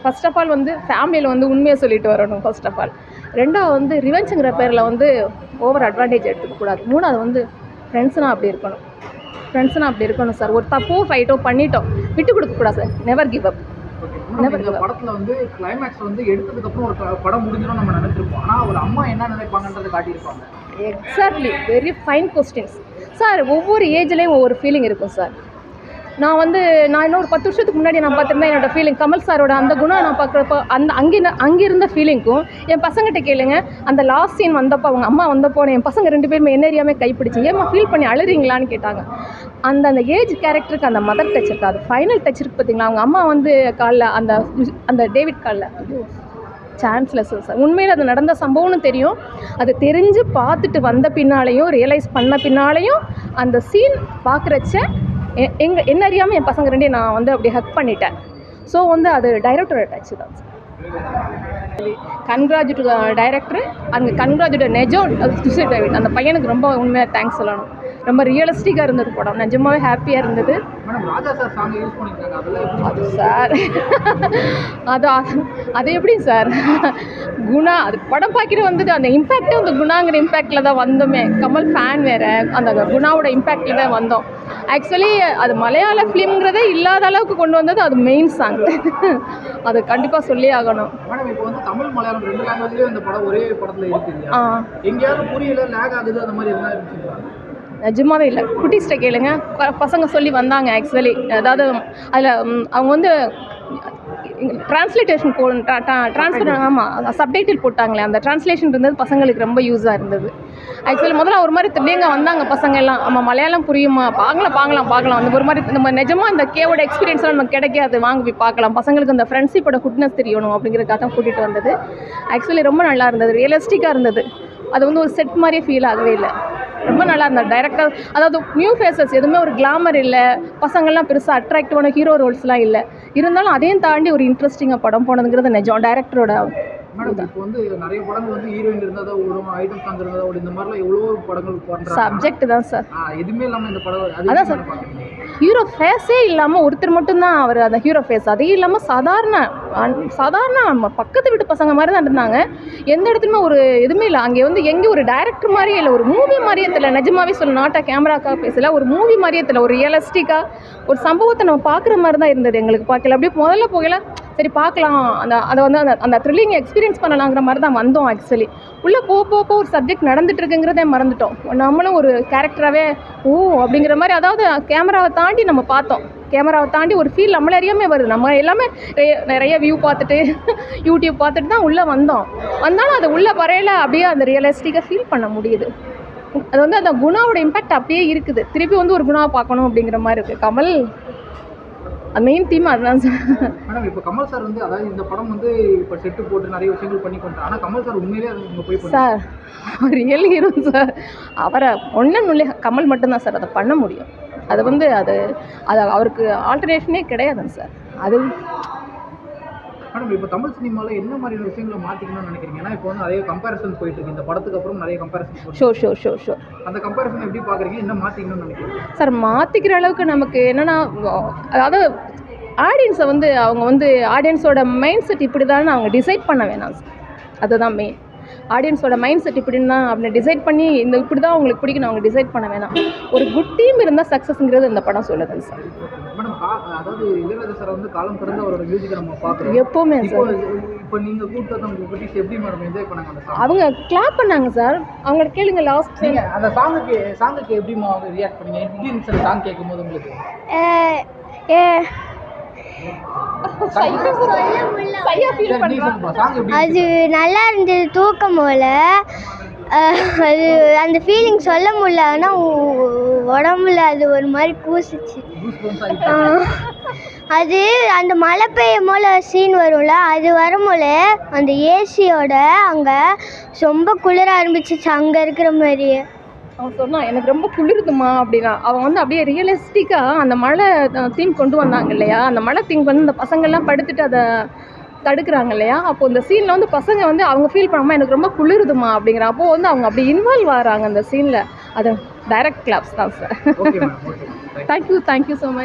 First of all வந்து ஃபேமிலியில் வந்து உண்மையை சொல்லிட்டு வரணும் ஃபர்ஸ்ட் ஆஃப் ஆல். ரெண்டாவது வந்து ரிவெஞ்சுங்கிற பேரில் வந்து ஓவர் அட்வான்டேஜ் எடுத்துக்கக்கூடாது. மூணாவது வந்து ஃப்ரெண்ட்ஸ்னால் அப்படி இருக்கணும் சார். ஒரு தப்போ ஃபைட்டோ பண்ணிட்டோம், விட்டு கொடுக்கக்கூடாது சார். Never give up. இந்த படத்துல வந்து கிளைமேக்ஸ் வந்து எடுத்ததுக்கு அப்புறம் ஒரு படம் முடிஞ்சிடும் நம்ம நினைச்சிருப்போம். ஆனா ஒரு அம்மா என்ன நினைப்பாங்கன்றதை காட்டியிருப்பாங்க. Exactly, very fine questions sir. ஒவ்வொரு ஏஜ்லேயும் ஒவ்வொரு ஃபீலிங் இருக்கும் சார். நான் இன்னும் ஒரு 10 வருஷத்துக்கு முன்னாடி நான் பார்த்துருந்தேன் என்னோடய ஃபீலிங் கமல் சாரோட அந்த குணம் நான் பார்க்குறப்போ அங்கே இருந்த ஃபீலிங்க்கும் என் பசங்கிட்ட கேளுங்க. அந்த லாஸ்ட் சீன் வந்தப்போ அவங்க அம்மா வந்தப்போ என் பசங்க 2 பேருமே என்ன அறியாமே கைப்பிடிச்சி ஏம்மா ஃபீல் பண்ணி அழுறீங்களான்னு கேட்டாங்க. அந்த ஏஜ் கேரக்டருக்கு அந்த மதர் டச் இருக்குது. அது ஃபைனல் டச் இருக்குது பார்த்தீங்களா. அவங்க அம்மா வந்து காலில் அந்த டேவிட் காலில் சான்ஸ்லெஸ் சார். உண்மையில் அது நடந்த சம்பவம்னு தெரியும். அது தெரிஞ்சு பார்த்துட்டு வந்த பின்னாலேயும் ரியலைஸ் பண்ண பின்னாலேயும் அந்த சீன் பார்க்குறச்ச என்ன அறியாமல் என் பசங்க 2 நான் வந்து அப்படி ஹக் பண்ணிட்டேன். ஸோ வந்து அது டைரக்டரோட டச்சு தான் சார். கன்க்ராஜுலேட் டைரக்டர் அங்கே கன்க்ராஜுலேட் நெஜம் சுசைட் டேவிட் அந்த பையனுக்கு ரொம்ப உண்மையாக தேங்க்ஸ் சொல்லணும். ரொம்ப ரியலிஸ்டிக்காக இருந்தது படம். நிஜமாவே ஹாப்பியாக இருந்தது. அது சார் அது எப்படி சார் குணா அது படம் பார்க்கிட்டு வந்துட்டு அந்த இம்பேக்டே அந்த குணாங்கிற இம்பேக்டில் தான் வந்தோமே. கமல் ஃபேன் வேறு, அந்த குணாவோட இம்பேக்டில் தான் வந்தோம். ஆக்சுவலி அது மலையாள ஃபிலிம்ங்கிறதே இல்லாத அளவுக்கு கொண்டு வந்தது அது மெயின் சாங். அது கண்டிப்பாக சொல்லி ஆகணும். மேடம் இப்போ வந்து தமிழ் மலையாளம் 2 லாங்குவேஜ்லேயும் இந்த படம் ஒரே படத்தில் இருக்குது. எங்கேயாவது புரியல லேக் ஆகுது அந்த மாதிரி எதுனா இருந்துச்சுங்களா? நிஜமாவே இல்லை. குட்டீஸ்ட்டை கேளுங்க, பசங்க சொல்லி வந்தாங்க. ஆக்சுவலி அதாவது அதில் அவங்க வந்து டிரான்ஸ்லேஷன் ட்ரான்ஸ்ஃபர் சப்டைட்டில் போட்டாங்களே, அந்த டிரான்ஸ்லேஷன் இருந்தது பசங்களுக்கு ரொம்ப யூஸாக இருந்தது. ஆக்சுவலி முதல்ல ஒரு மாதிரி திடீங்க வந்தாங்க பசங்க எல்லாம். மலையாளம் புரியுமா, பார்க்கலாம் அந்த ஒரு மாதிரி நம்ம நிஜமாக இந்த கேவோட எக்ஸ்பீரியன்ஸ்லாம் நமக்கு கிடைக்காது, வாங்க போய் பார்க்கலாம். பசங்களுக்கு அந்த ஃப்ரெண்ட்ஷிப்போட குட்னஸ் தெரியணும் அப்படிங்கிறதுக்காக தான் கூட்டிகிட்டு வந்தது. ஆக்சுவலி ரொம்ப நல்லா இருந்தது, ரியலிஸ்டிக்காக இருந்தது. அது வந்து ஒரு செட் மாதிரியே ஃபீல் ஆகவே இல்லை. ரொம்ப நல்லா இருந்தது. டைரக்டர் அதாவது நியூ ஃபேஸஸ், எதுவுமே ஒரு கிளாமர் இல்லை, பசங்கள்லாம் பெருசாக அட்ராக்டிவான ஹீரோ ரோல்ஸ்லாம் இல்லை. இருந்தாலும் அதையும் தாண்டி ஒரு இன்ட்ரெஸ்டிங்காக படம் போனதுங்கிறது நிஜம் டைரக்டரோட. இப்போ வந்து நிறைய படங்கள் வந்து ஹீரோயின் இருந்தால் ஓடும், ஐட்டம் சாங் இருந்தால் ஓடும், இந்த மாதிரிலாம் எவ்வளோ படங்கள் பண்ணுறாங்க. சப்ஜெக்ட் தான் சார். எதுவுமே இல்லாமல் இந்த படம் அதான் சார். ஹீரோ ஃபேஸே இல்லாமல் ஒருத்தர் மட்டும்தான் அவர் அந்த ஹீரோ ஃபேஸ். அதே இல்லாமல் சாதாரண நம்ம பக்கத்து வீட்டு பசங்க மாதிரி தான் இருந்தாங்க. எந்த இடத்துலையுமே ஒரு எதுவுமே இல்லை. அங்கே வந்து எங்கே ஒரு டைரக்டர் மாதிரியே இல்லை, ஒரு மூவி மாதிரியே தெரியல. நிஜமாவே சொல்ல நாட்டா கேமராக்காக பேசல, ஒரு மூவி மாதிரியே தெரியல. ஒரு ரியலிஸ்டிக்காக ஒரு சம்பவத்தை நம்ம பார்க்குற மாதிரி தான் இருந்தது எங்களுக்கு. பார்க்கல அப்படியே முதல்ல போகல, சரி பார்க்கலாம், அதை வந்து அந்த த்ரில்லிங் எக்ஸ்பீரியன்ஸ் பண்ணலாங்கிற மாதிரி தான் வந்தோம். ஆக்சுவலி உள்ளே போக ஒரு சப்ஜெக்ட் நடந்துட்டு இருக்குங்கிறதே மறந்துட்டோம். நம்மளும் ஒரு கேரக்டராகவே அப்படிங்கிற மாதிரி, அதாவது கேமராவை தாண்டி நம்ம பார்த்தோம். கேமராவை தாண்டி ஒரு ஃபீல் நம்மளே அறியாமல் வருது. நம்ம எல்லாமே நிறைய வியூ பார்த்துட்டு யூடியூப் பார்த்துட்டு தான் உள்ளே வந்தாலும் அது உள்ளே வரையில அப்படியே அந்த ரியலிஸ்டிக்காக ஃபீல் பண்ண முடியுது. அது வந்து அந்த குணாவோட இம்பேக்ட் அப்படியே இருக்குது. திருப்பி வந்து ஒரு குணாவை பார்க்கணும் அப்படிங்கிற மாதிரி இருக்குது. கமல் மெயின் தீம் அதுதான் சார். மேடம் இப்போ கமல் சார் வந்து அதாவது இந்த படம் வந்து இப்போ செட்டு போட்டு நிறைய விஷயங்கள் பண்ணி பண்ணுறாங்க. ஆனால் கமல் சார் உண்மையிலே அது போய் சார் ரியல் ஹீரோ சார். அவரை ஒன்றும் கமல் மட்டும்தான் சார் அதை பண்ண முடியும். அது வந்து அது அவருக்கு ஆல்டர்னேஷனே கிடையாதுங்க சார். அது மேடம் இப்போ தமிழ் சினிமாவில் என்ன மாதிரியான விஷயங்களை மாற்றிக்கணும்னு நினைக்கிறீங்க? ஏன்னா இப்போ வந்து நிறைய கம்பேரிசன் போயிட்டு இருக்கு. இந்த படத்துக்கு அப்புறம் நிறைய கம்பேரிசன். ஷோ அந்த கம்பேரிசன் எப்படி பார்க்குறீங்க? என்ன மாற்றிக்கணும்னு நினைக்கிறீங்க? சார் மாற்றிக்கிற அளவுக்கு நமக்கு என்னென்னா, அதாவது ஆடியன்ஸை வந்து அவங்க வந்து ஆடியன்ஸோட மைண்ட் செட் இப்படி தானே அவங்க டிசைட் பண்ண வேணாம் சார். அதுதான் மெயின். ஆடியன்ஸோட மைண்ட் செட் இப்படின்னு தான் அப்படி டிசைட் பண்ணி இப்படி தான் அவங்களுக்கு பிடிக்கணும் அவங்க டிசைட் பண்ண வேணாம். ஒரு குட் டீம் இருந்தால் சக்ஸஸ்ங்கிறது இந்த படம் சொல்லுதுங்க சார். மேடம் அதாவது இளையராஜா சார் வந்து காலம் கடந்து அவரோட மியூசிக்கை நம்ம பார்க்குறோம் எப்போவுமே சார். இப்போ நீங்கள் கூப்பிட்டு அவங்க குட்டீஸ் எப்படி மேடம் என்ஜாய் பண்ணாங்க? அவங்க கிளாப் பண்ணாங்க சார். அவங்கள கேளுங்க லாஸ்ட் நீங்கள் அந்த சாங்குக்கு எப்படிமா ரியாக்ட் பண்ணீங்க? எப்படி இருந்துச்சு சாங் கேட்கும்போது உங்களுக்கு? அது நல்லா இருந்தது. தூக்கம் போல அது அந்த ஃபீலிங் சொல்ல முடியல. ஆனால் உடம்புல அது ஒரு மாதிரி கூசிச்சு. அது அந்த மழை பெய்யும் போல சீன் வரும்ல, அது வரும்போல அந்த ஏசியோட அங்கே ரொம்ப குளிர ஆரம்பிச்சிச்சு அங்கே இருக்கிற மாதிரியே. அவன் சொன்னான் எனக்கு ரொம்ப குளிருதுமா அப்படின்னா. அவன் வந்து அப்படியே ரியலிஸ்டிக்காக அந்த மழை தீம் கொண்டு வந்தாங்க இல்லையா. அந்த மழை தீம் வந்து இந்த பசங்கள்லாம் படுத்துட்டு அதை தடுக்கிறாங்க இல்லையா. அப்போது இந்த சீனில் வந்து பசங்க வந்து அவங்க ஃபீல் பண்ணாமல் எனக்கு ரொம்ப குளிருதுமா அப்படிங்கிற அப்போது வந்து அவங்க அப்படி இன்வால்வ் ஆகிறாங்க அந்த சீனில். அது டைரக்ட் கிளாப்ஸ் தான் சார். Thank you so much.